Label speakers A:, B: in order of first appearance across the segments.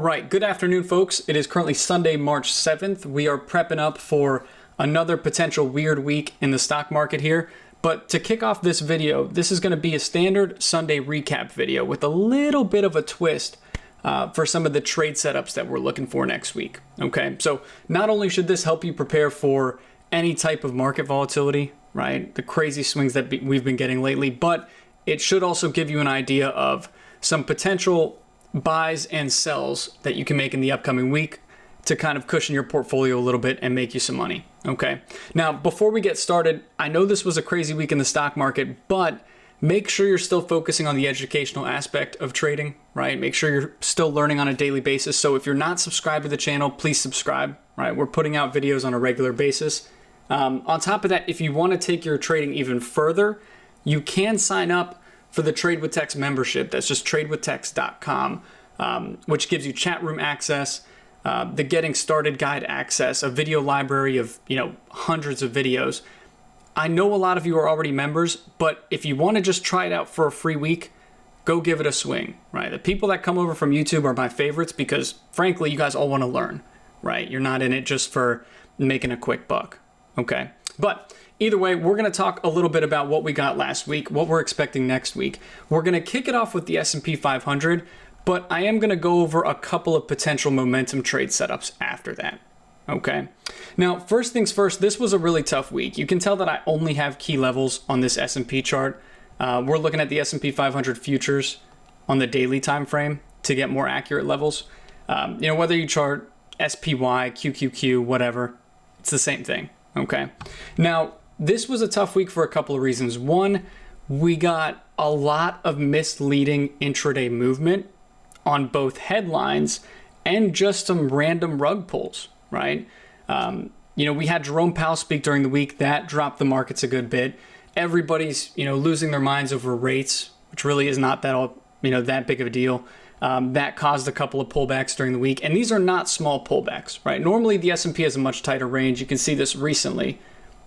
A: All right, good afternoon, folks. It is currently Sunday, March 7th. We are prepping up for another potential weird week in the stock market here. But to kick off this video, this is going to be a standard Sunday recap video with a little bit of a twist for some of the trade setups that we're looking for next week. Okay, so not only should this help you prepare for any type of market volatility, right, the crazy swings that we've been getting lately, but it should also give you an idea of some potential buys and sells that you can make in the upcoming week to kind of cushion your portfolio a little bit and make you some money. Okay. Now, before we get started, I know this was a crazy week in the stock market, but make sure you're still focusing on the educational aspect of trading, right? Make sure you're still learning on a daily basis. So if you're not subscribed to the channel, please subscribe, right? We're putting out videos on a regular basis. On top of that, if you want to take your trading even further, you can sign up for the Trade with Tex membership. That's just tradewithtex.com, which gives you chat room access, the getting started guide access, a video library of hundreds of videos. I know a lot of you are already members, but if you want to just try it out for a free week, go give it a swing, right? The people that come over from YouTube are my favorites because frankly, you guys all want to learn, right? You're not in it just for making a quick buck, okay? But either way, we're going to talk a little bit about what we got last week, what we're expecting next week. We're going to kick it off with the S&P 500, but I am going to go over a couple of potential momentum trade setups after that. Okay. Now, first things first, this was a really tough week. You can tell that I only have key levels on this S&P chart. We're looking at the S&P 500 futures on the daily time frame to get more accurate levels. Whether you chart SPY, QQQ, whatever, it's the same thing. Okay. Now, this was a tough week for a couple of reasons. One, we got a lot of misleading intraday movement on both headlines and just some random rug pulls, right? We had Jerome Powell speak during the week. That dropped the markets a good bit. Everybody's, losing their minds over rates, which really is not that big of a deal. That caused a couple of pullbacks during the week. And these are not small pullbacks, right? Normally the S&P has a much tighter range. You can see this recently.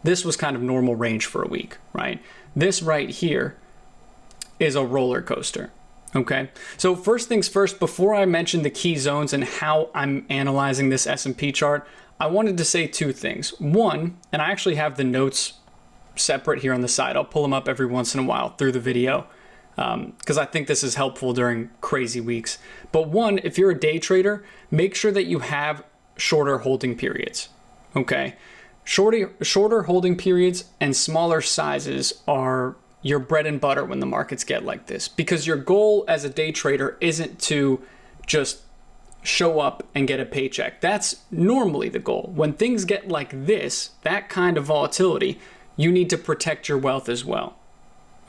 A: This was kind of normal range for a week, right? This right here is a roller coaster. Okay. So first things first, before I mention the key zones and how I'm analyzing this S&P chart, I wanted to say two things. One, and I actually have the notes separate here on the side. I'll pull them up every once in a while through the video because I think this is helpful during crazy weeks. But one, if you're a day trader, make sure that you have shorter holding periods. Okay. Shorter holding periods and smaller sizes are your bread and butter when the markets get like this, because your goal as a day trader isn't to just show up and get a paycheck. That's normally the goal. When things get like this, that kind of volatility, you need to protect your wealth as well.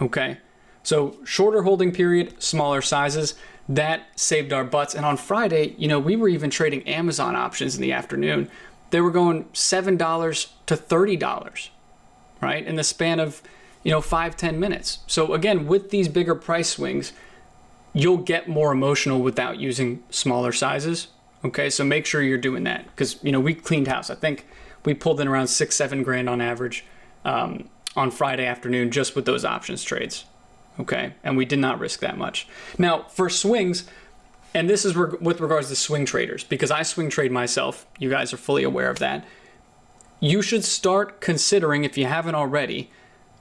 A: Okay. So shorter holding period, smaller sizes, that saved our butts. And on Friday, we were even trading Amazon options in the afternoon. They were going $7 to $30, right? In the span of 5-10 minutes. So again, with these bigger price swings, you'll get more emotional without using smaller sizes. Okay, so make sure you're doing that because we cleaned house. I think we pulled in around $6-7 grand on average on Friday afternoon just with those options trades. Okay, and we did not risk that much. Now for swings, and this is with regards to swing traders, because I swing trade myself. You guys are fully aware of that. You should start considering, if you haven't already,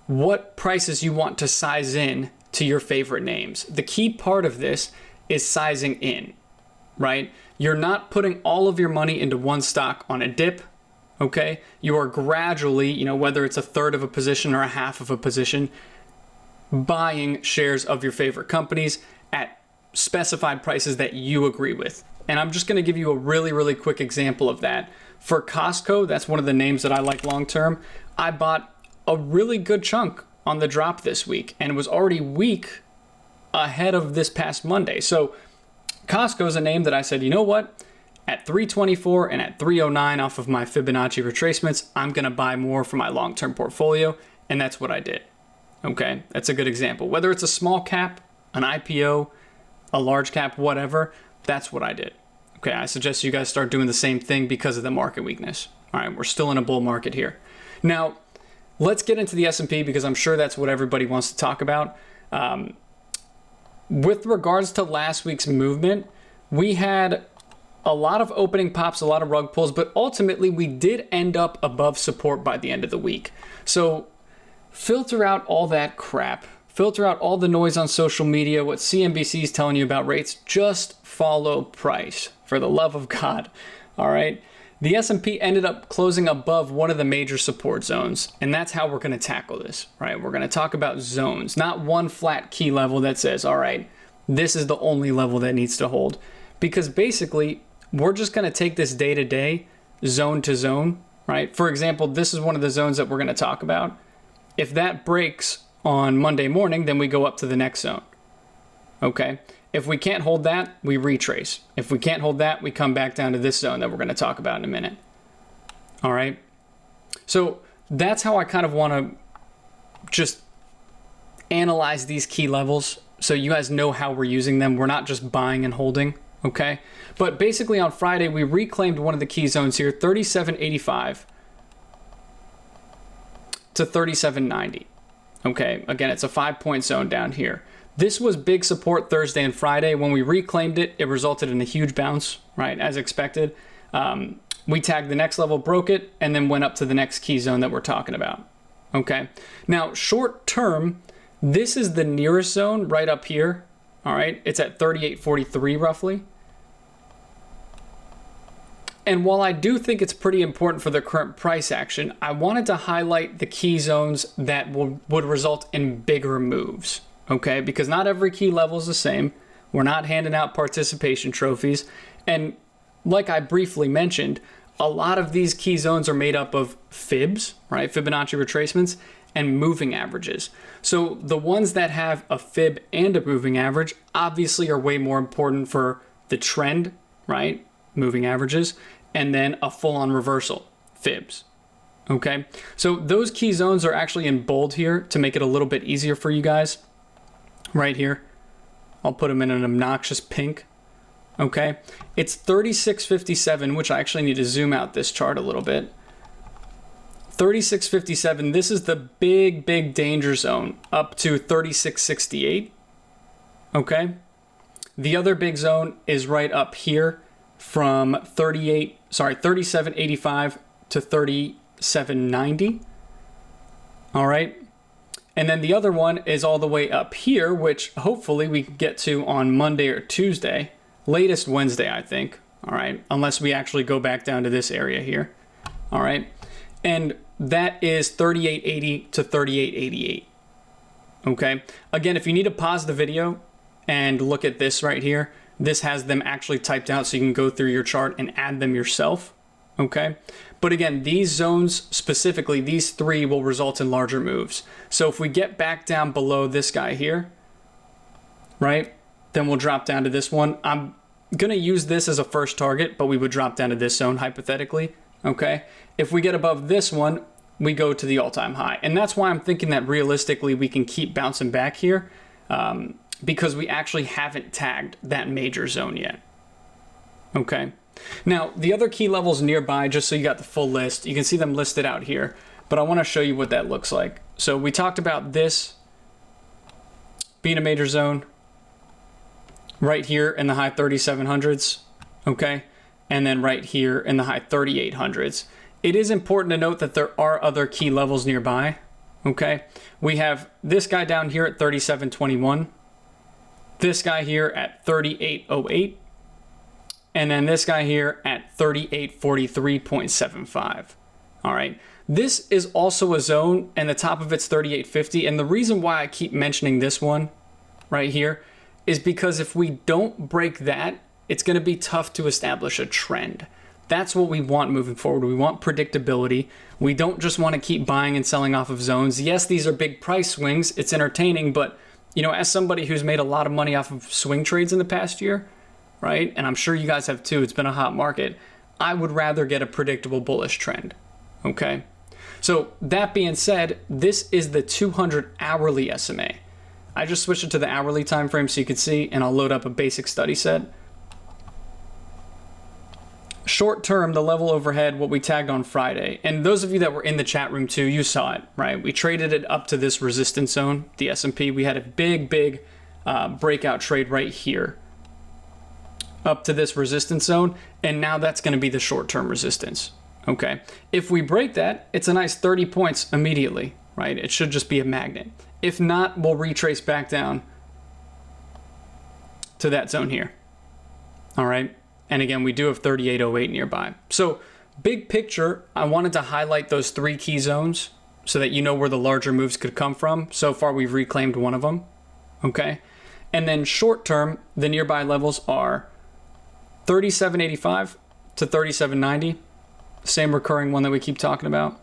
A: what prices you want to size in to your favorite names. The key part of this is sizing in, right? You're not putting all of your money into one stock on a dip, okay? You are gradually, whether it's a third of a position or a half of a position, buying shares of your favorite companies at specified prices that you agree with. And I'm just going to give you a really, really quick example of that. For Costco, that's one of the names that I like long-term. I bought a really good chunk on the drop this week, and it was already weak ahead of this past Monday. So Costco is a name that I said, you know what? At 324 and at 309 off of my Fibonacci retracements, I'm going to buy more for my long-term portfolio. And that's what I did. Okay. That's a good example. Whether it's a small cap, an IPO, a large cap, whatever, that's what I did. Okay. I suggest you guys start doing the same thing because of the market weakness. All right. We're still in a bull market here. Now, let's get into the S&P because I'm sure that's what everybody wants to talk about. With regards to last week's movement, we had a lot of opening pops, a lot of rug pulls, but ultimately we did end up above support by the end of the week. So filter out all that crap. Filter out all the noise on social media, what CNBC is telling you about rates. Just follow price, for the love of God. All right. The S&P ended up closing above one of the major support zones, and that's how we're going to tackle this, right? We're going to talk about zones, not one flat key level that says, all right, this is the only level that needs to hold. Because basically, we're just going to take this day to day, zone to zone, right? For example, this is one of the zones that we're going to talk about. If that breaks on Monday morning, then we go up to the next zone, okay? If we can't hold that, we retrace. If we can't hold that, we come back down to this zone that we're going to talk about in a minute. All right. So that's how I kind of want to just analyze these key levels so you guys know how we're using them. We're not just buying and holding. Okay. But basically on Friday, we reclaimed one of the key zones here, 37.85 to 37.90. Okay. Again, it's a 5-point zone down here. This was big support Thursday and Friday. When we reclaimed it, it resulted in a huge bounce, right, as expected. We tagged the next level, broke it, and then went up to the next key zone that we're talking about, okay? Now, short term, this is the nearest zone right up here, all right? It's at 38.43 roughly. And while I do think it's pretty important for the current price action, I wanted to highlight the key zones that would result in bigger moves. Okay, because not every key level is the same. We're not handing out participation trophies. And like I briefly mentioned, a lot of these key zones are made up of fibs, right? Fibonacci retracements and moving averages. So the ones that have a fib and a moving average obviously are way more important for the trend, right? Moving averages, and then a full-on reversal, fibs. Okay, so those key zones are actually in bold here to make it a little bit easier for you guys. Right here, I'll put them in an obnoxious pink. Okay, it's 36.57, which I actually need to zoom out this chart a little bit. 36.57, this is the big danger zone up to 36.68. Okay, the other big zone is right up here from 37.85 to 37.90. All right. And then the other one is all the way up here, which hopefully we can get to on Monday or Tuesday, latest Wednesday, I think. All right. Unless we actually go back down to this area here. All right. And that is 38.80 to 38.88. Okay. Again, if you need to pause the video and look at this right here, this has them actually typed out so you can go through your chart and add them yourself. Okay. But again, these zones specifically, these three will result in larger moves. So if we get back down below this guy here, right, then we'll drop down to this one. I'm going to use this as a first target, but we would drop down to this zone hypothetically. Okay. If we get above this one, we go to the all-time high. And that's why I'm thinking that realistically we can keep bouncing back here because we actually haven't tagged that major zone yet. Okay. Now, the other key levels nearby, just so you got the full list, you can see them listed out here, but I want to show you what that looks like. So we talked about this being a major zone right here in the high 3700s, okay? And then right here in the high 3800s. It is important to note that there are other key levels nearby, okay? We have this guy down here at 3721, this guy here at 3808, and then this guy here at 3843.75. All right. This is also a zone, and the top of it's 3850. And the reason why I keep mentioning this one right here is because if we don't break that, it's going to be tough to establish a trend. That's what we want moving forward. We want predictability. We don't just want to keep buying and selling off of zones. Yes, these are big price swings. It's entertaining, but you know, as somebody who's made a lot of money off of swing trades in the past year, right? And I'm sure you guys have too. It's been a hot market. I would rather get a predictable bullish trend. Okay. So that being said, this is the 200 hourly SMA. I just switched it to the hourly time frame so you could see, and I'll load up a basic study set. Short term, the level overhead, what we tagged on Friday. And those of you that were in the chat room too, you saw it, right? We traded it up to this resistance zone, the S&P. We had a big breakout trade right here. up to this resistance zone, and now that's going to be the short-term resistance. Okay, if we break that, it's a nice 30 points immediately, right? It should just be a magnet. If not, we'll retrace back down to that zone here. All right, and again, we do have 3808 nearby. So big picture, I wanted to highlight those 3 key zones so that you know where the larger moves could come from. So far, we've reclaimed one of them. Okay, and then short term, the nearby levels are 3785 to 3790, same recurring one that we keep talking about.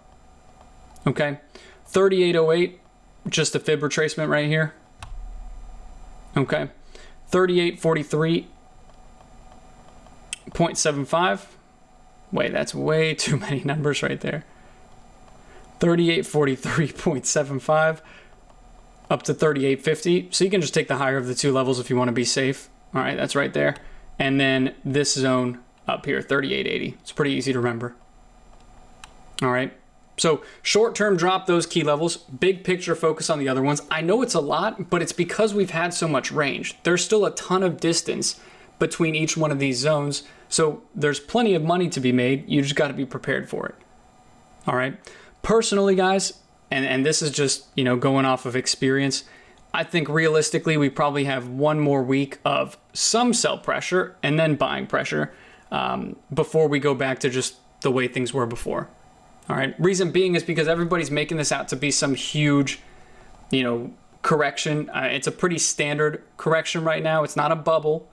A: Okay, 3808, just a fib retracement right here. Okay, 3843.75. Wait, that's way too many numbers right there. 3843.75 up to 3850. So you can just take the higher of the 2 levels if you want to be safe. All right, that's right there. And then this zone up here, 3880. It's pretty easy to remember. All right. So short-term drop those key levels, big picture focus on the other ones. I know it's a lot, but it's because we've had so much range. There's still a ton of distance between each one of these zones. So there's plenty of money to be made. You just got to be prepared for it. All right. Personally, guys, and this is just, you know, going off of experience, I think realistically we probably have one more week of some sell pressure and then buying pressure before we go back to just the way things were before. All right. Reason being is because everybody's making this out to be some huge, you know, correction. It's a pretty standard correction right now. It's not a bubble.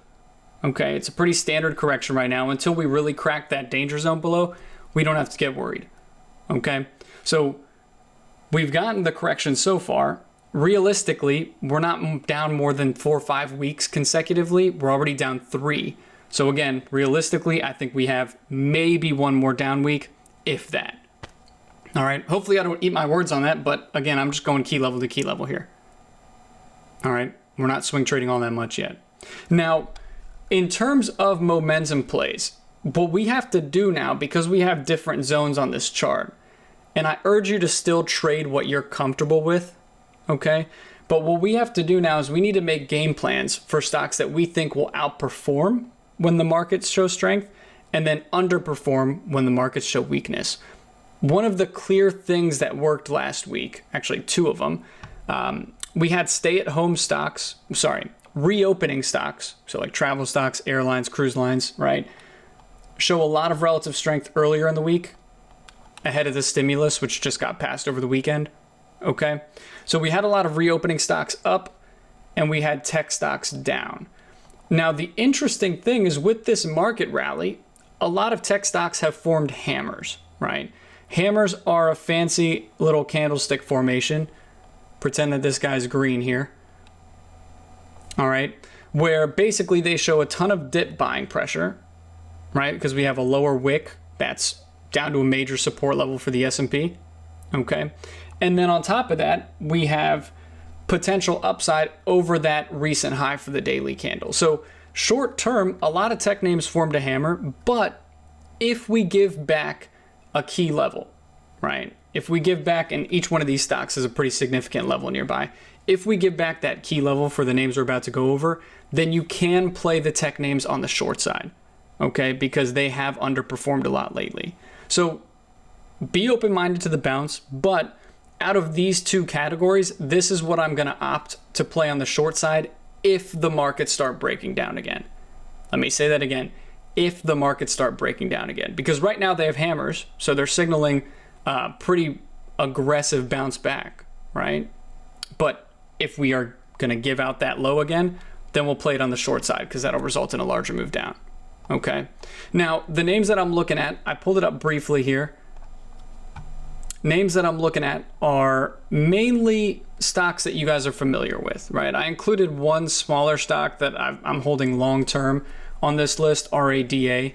A: Okay. It's a pretty standard correction right now. Until we really crack that danger zone below, we don't have to get worried. Okay. So we've gotten the correction so far. Realistically, we're not down more than 4 or 5 weeks consecutively. We're already down 3. So again, realistically, I think we have maybe one more down week, if that. All right. Hopefully I don't eat my words on that, but again, I'm just going key level to key level here. All right. We're not swing trading all that much yet. Now, in terms of momentum plays, what we have to do now, because we have different zones on this chart, and I urge you to still trade what you're comfortable with, okay? But what we have to do now is we need to make game plans for stocks that we think will outperform when the markets show strength and then underperform when the markets show weakness. One of the clear things that worked last week, actually 2 of them, we had stay-at-home stocks, reopening stocks, so like travel stocks, airlines, cruise lines, right, show a lot of relative strength earlier in the week ahead of the stimulus, which just got passed over the weekend, okay? So we had a lot of reopening stocks up, and we had tech stocks down. Now, the interesting thing is with this market rally, a lot of tech stocks have formed hammers, right? Hammers are a fancy little candlestick formation. Pretend that this guy's green here. All right. Where basically they show a ton of dip buying pressure, right? Because we have a lower wick that's down to a major support level for the S&P. Okay. And then on top of that, we have potential upside over that recent high for the daily candle. So short term, a lot of tech names formed a hammer, but if we give back a key level, right? If we give back, and each one of these stocks is a pretty significant level nearby, if we give back that key level for the names we're about to go over, then you can play the tech names on the short side, okay? Because they have underperformed a lot lately. So be open-minded to the bounce, but out of these 2 categories, this is what I'm gonna opt to play on the short side if the markets start breaking down again. Let me say that again. If the markets start breaking down again, because right now they have hammers, so they're signaling pretty aggressive bounce back, right? But if we are going to give out that low again, then we'll play it on the short side because that'll result in a larger move down. Okay. Now, the names that I'm looking at, I pulled it up briefly here. Names that I'm looking at are mainly stocks that you guys are familiar with, right? I included one smaller stock that I'm holding long-term on this list, RADA.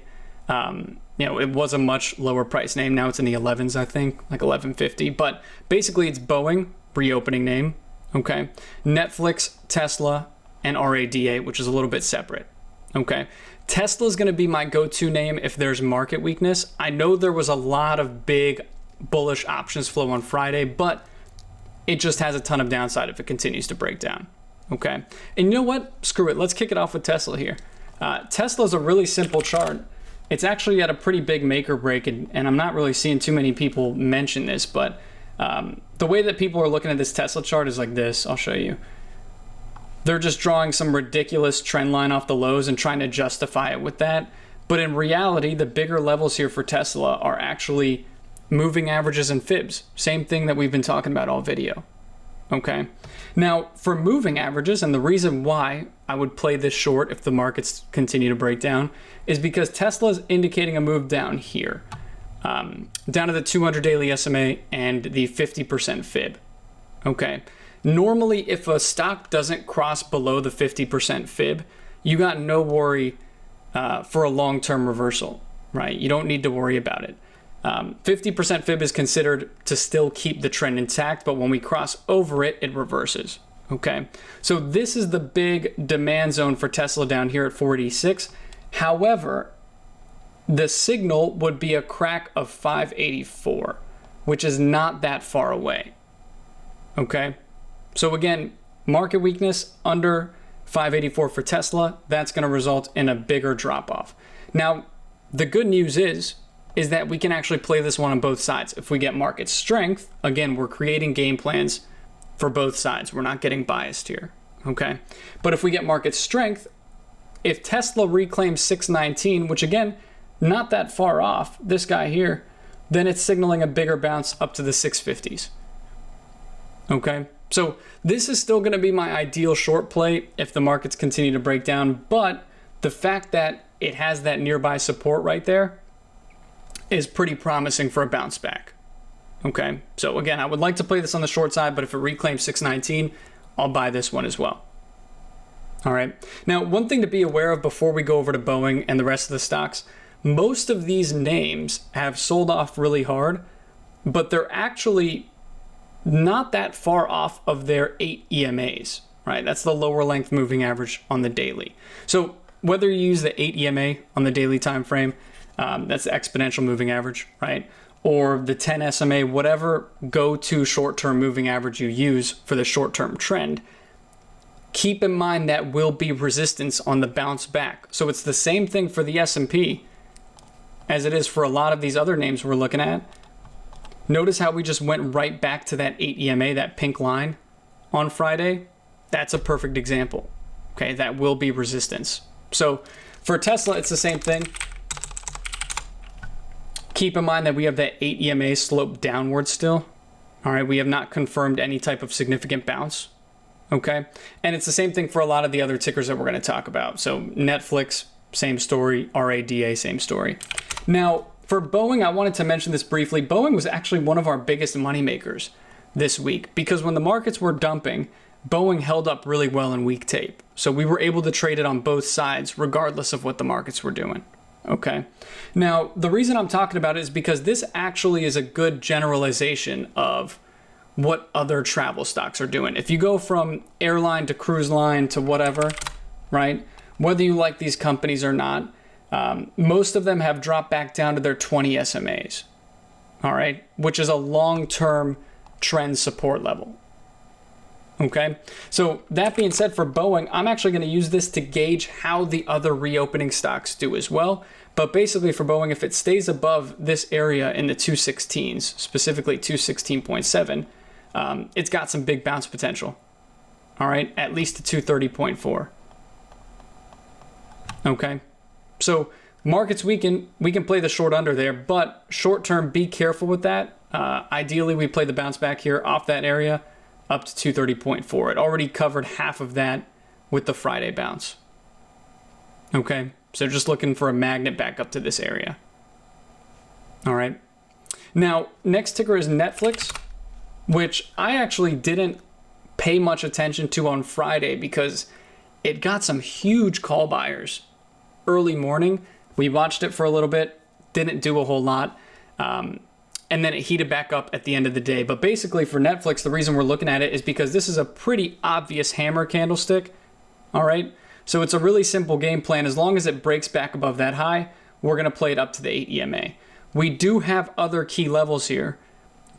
A: It was a much lower price name. Now it's in the 11s, I think, like 1150. But basically it's Boeing, reopening name, okay? Netflix, Tesla, and RADA, which is a little bit separate, okay? Tesla is going to be my go-to name if there's market weakness. I know there was a lot of big bullish options flow on Friday, but it just has a ton of downside if it continues to break down, okay? And you know what? Screw it. Let's kick it off with Tesla here. Tesla's a really simple chart. It's actually at a pretty big make or break, and I'm not really seeing too many people mention this, but the way that people are looking at this Tesla chart is like this. I'll show you. They're just drawing some ridiculous trend line off the lows and trying to justify it with that. But in reality, the bigger levels here for Tesla are actually moving averages and fibs. Same thing that we've been talking about all video. Okay. Now, for moving averages, and the reason why I would play this short if the markets continue to break down, is because Tesla is indicating a move down here, down to the 200 daily SMA and the 50% fib. Okay. Normally, if a stock doesn't cross below the 50% fib, you got no worry for a long-term reversal, right? You don't need to worry about it. 50% fib is considered to still keep the trend intact, but when we cross over it, it reverses. Okay, so this is the big demand zone for Tesla down here at 486. However, the signal would be a crack of 584, which is not that far away. Okay, so again, market weakness under 584 for Tesla, that's going to result in a bigger drop off. Now, the good news is that we can actually play this one on both sides. If we get market strength, again, we're creating game plans for both sides. We're not getting biased here, okay? But if we get market strength, if Tesla reclaims 619, which again, not that far off, this guy here, then it's signaling a bigger bounce up to the 650s, okay? So this is still gonna be my ideal short play if the markets continue to break down, but the fact that it has that nearby support right there is pretty promising for a bounce back. Okay, so again, I would like to play this on the short side, but if it reclaims 619, I'll buy this one as well. All right, now one thing to be aware of before we go over to Boeing and the rest of the stocks, most of these names have sold off really hard, but they're actually not that far off of their 8 EMAs, right? That's the lower length moving average on the daily. So whether you use the 8 EMA on the daily time frame, that's the exponential moving average, right? Or the 10 SMA, whatever go-to short-term moving average you use for the short-term trend, keep in mind that will be resistance on the bounce back. So it's the same thing for the S&P as it is for a lot of these other names we're looking at. Notice how we just went right back to that 8 EMA, that pink line on Friday. That's a perfect example, okay? That will be resistance. So for Tesla, it's the same thing. Keep in mind that we have that 8 EMA slope downward still. All right, we have not confirmed any type of significant bounce. Okay, and it's the same thing for a lot of the other tickers that we're going to talk about. So NFLX, same story. RADA, same story. Now, for Boeing, I wanted to mention this briefly. Boeing was actually one of our biggest money makers this week because when the markets were dumping, Boeing held up really well in weak tape. So we were able to trade it on both sides regardless of what the markets were doing. Okay. Now, the reason I'm talking about it is because this actually is a good generalization of what other travel stocks are doing. If you go from airline to cruise line to whatever, right? Whether you like these companies or not, most of them have dropped back down to their 20 SMAs, all right? Which is a long-term trend support level. Okay, so that being said, for Boeing, I'm actually going to use this to gauge how the other reopening stocks do as well. But basically for Boeing, if it stays above this area in the 216s, specifically 216.7, it's got some big bounce potential. All right, at least to 230.4. Okay, so markets weaken, we can play the short under there, but short term, be careful with that. Ideally, we play the bounce back here off that area up to 230.4. It already covered half of that with the Friday bounce. Okay, so just looking for a magnet back up to this area. All right. Now, next ticker is NFLX, which I actually didn't pay much attention to on Friday because it got some huge call buyers early morning. We watched it for a little bit, didn't do a whole lot. And then it heated back up at the end of the day. But basically for NFLX, the reason we're looking at it is because this is a pretty obvious hammer candlestick. All right. So it's a really simple game plan. As long as it breaks back above that high, we're going to play it up to the 8 EMA. We do have other key levels here.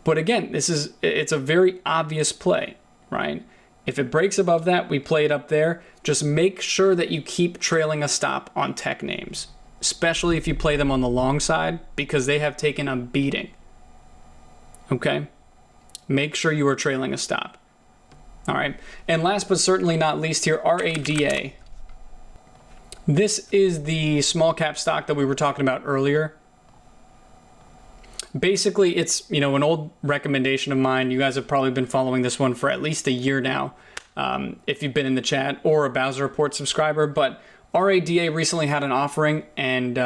A: But again, it's a very obvious play, right? If it breaks above that, we play it up there. Just make sure that you keep trailing a stop on tech names, especially if you play them on the long side, because they have taken a beating. Okay? Make sure you are trailing a stop. All right. And last but certainly not least here, RADA. This is the small cap stock that we were talking about earlier. Basically, it's, you know, an old recommendation of mine. You guys have probably been following this one for at least a year now, if you've been in the chat or a Bowser Report subscriber. But RADA recently had an offering, and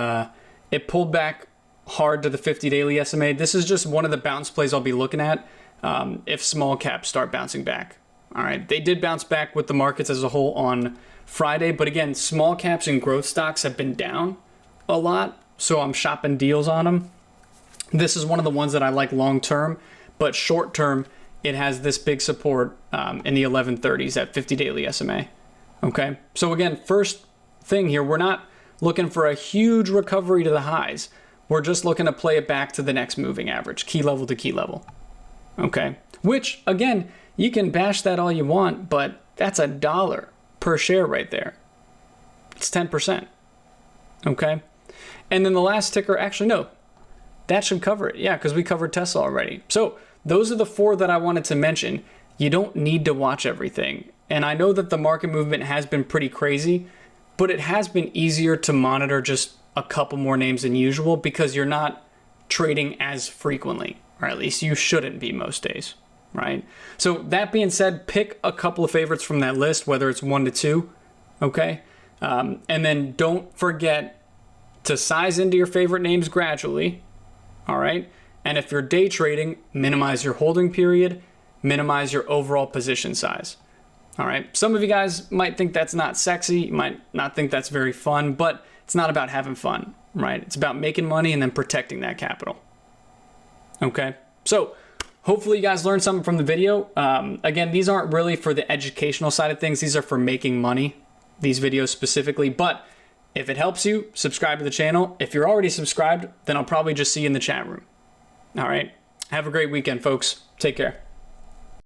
A: it pulled back hard to the 50 daily SMA. This is just one of the bounce plays I'll be looking at if small caps start bouncing back. All right, they did bounce back with the markets as a whole on Friday, but again, small caps and growth stocks have been down a lot, so I'm shopping deals on them. This is one of the ones that I like long term, but short term, it has this big support in the 1130s at 50 daily SMA. Okay, so again, first thing here, we're not looking for a huge recovery to the highs. We're just looking to play it back to the next moving average, key level to key level. Okay, which again, you can bash that all you want, but that's $1 per share right there. It's 10%. Okay, and then the last ticker, actually no, that should cover it. Yeah, because we covered Tesla already. So those are the 4 that I wanted to mention. You don't need to watch everything. And I know that the market movement has been pretty crazy, but it has been easier to monitor just a couple more names than usual because you're not trading as frequently, or at least you shouldn't be most days, right? So that being said, pick a couple of favorites from that list, whether it's 1 to 2, okay? And then don't forget to size into your favorite names gradually, all right? And if you're day trading, minimize your holding period, minimize your overall position size. All right. Some of you guys might think that's not sexy. You might not think that's very fun, but it's not about having fun, right? It's about making money and then protecting that capital. Okay. So hopefully you guys learned something from the video. Again, these aren't really for the educational side of things. These are for making money, these videos specifically. But if it helps you, subscribe to the channel. If you're already subscribed, then I'll probably just see you in the chat room. All right. Have a great weekend, folks. Take care.